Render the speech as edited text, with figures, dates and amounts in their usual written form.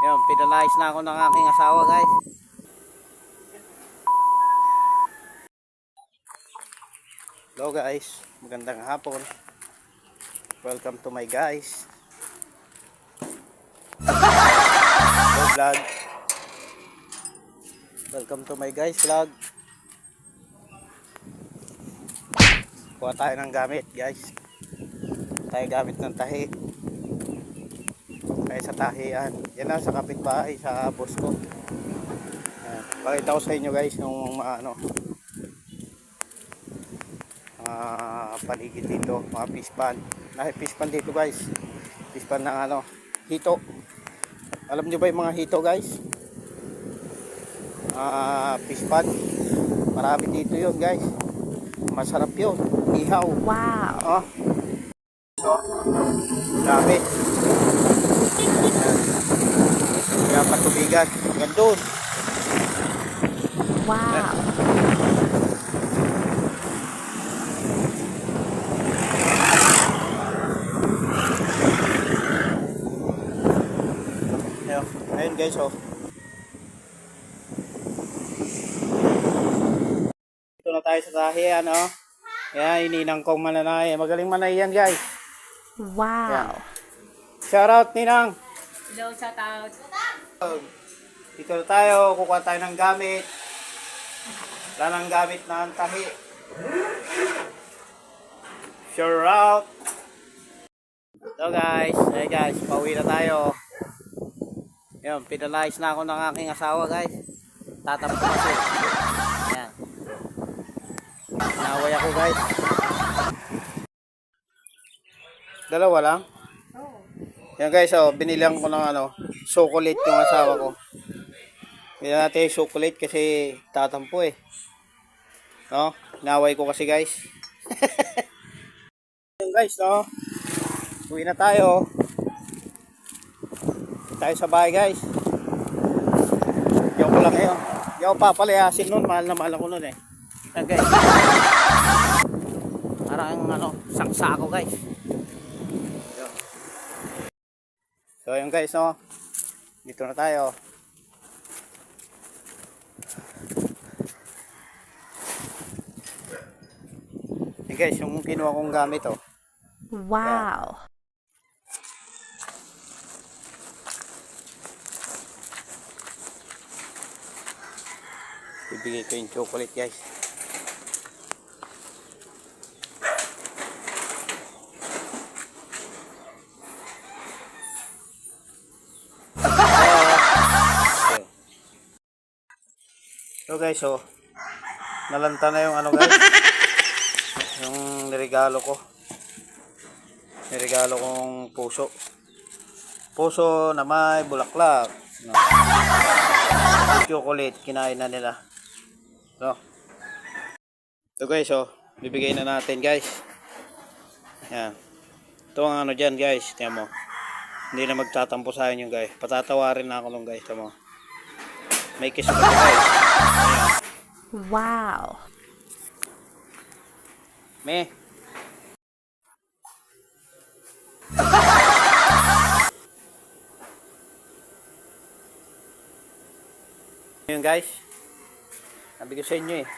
Yun, pinalayas na ako ng aking asawa, guys. Hello guys, magandang hapon. Welcome to my guys. Hello vlog. Welcome to my guys vlog. Kuha tayo ng gamit, guys. Tayo gamit ng tahi. Tayo sa tahian. Yan lang sa kapitbahay, sa boss ko. Yan. Pakita ko sa inyo guys yung paligid dito, mga pispan. Pispan dito guys. Pispan ng hito. Alam nyo ba yung mga hito guys? Pispan. Marami dito yun guys. Masarap yun. Ihaw. Wow. Dami. Kaya patubigan. Gandun. Wow. Ayun guys, oh. Ito na tayo sa tahian, oh. Yan, ininang kong mananay. Magaling manay yan, guys. Wow. Yan. Shout out, Ninang. Hello, shout out. Dito na tayo, kukuha tayo ng gamit. Wala ng gamit na ang tahi. Shout out. So guys, hey guys, pauwi na tayo. Yan, pinalayas na ako ng aking asawa guys. Tatampo kasi. Yan. Naway ako guys. Dalawa lang? Yan guys, oh, binilihan ko ng chocolate yung asawa ko. Binili natin yung chocolate kasi tatampo eh. No? Naway ko kasi guys. Yan guys, no? Uwi na tayo. Tayo sa bahay guys. Diyan ko lang ngayon. Diyan ko papalayasin nun. Mahal na mahal ako nun eh. Yan guys. Parang saksa ako guys. So yun guys, no? Dito na tayo. Yan guys, yung kinuha kong gamit oh. Wow. Ibigay ko yung chocolate guys. So guys, oh. Nalanta na yung guys. Yung niregalo ko. Niregalo kong puso. Puso na may bulaklak. No. Chocolate, kinain na nila. So. So guys, oh. Bibigay na natin guys. Yan. Ito ang dyan guys. Tiyan mo. Hindi na magtatampo sa akin yung guys. Patatawarin na ako nung guys. Tiyan mo. May kiss pa guys. Ayan. Wow. Me. Yun guys. Sabi ko sa inyo eh.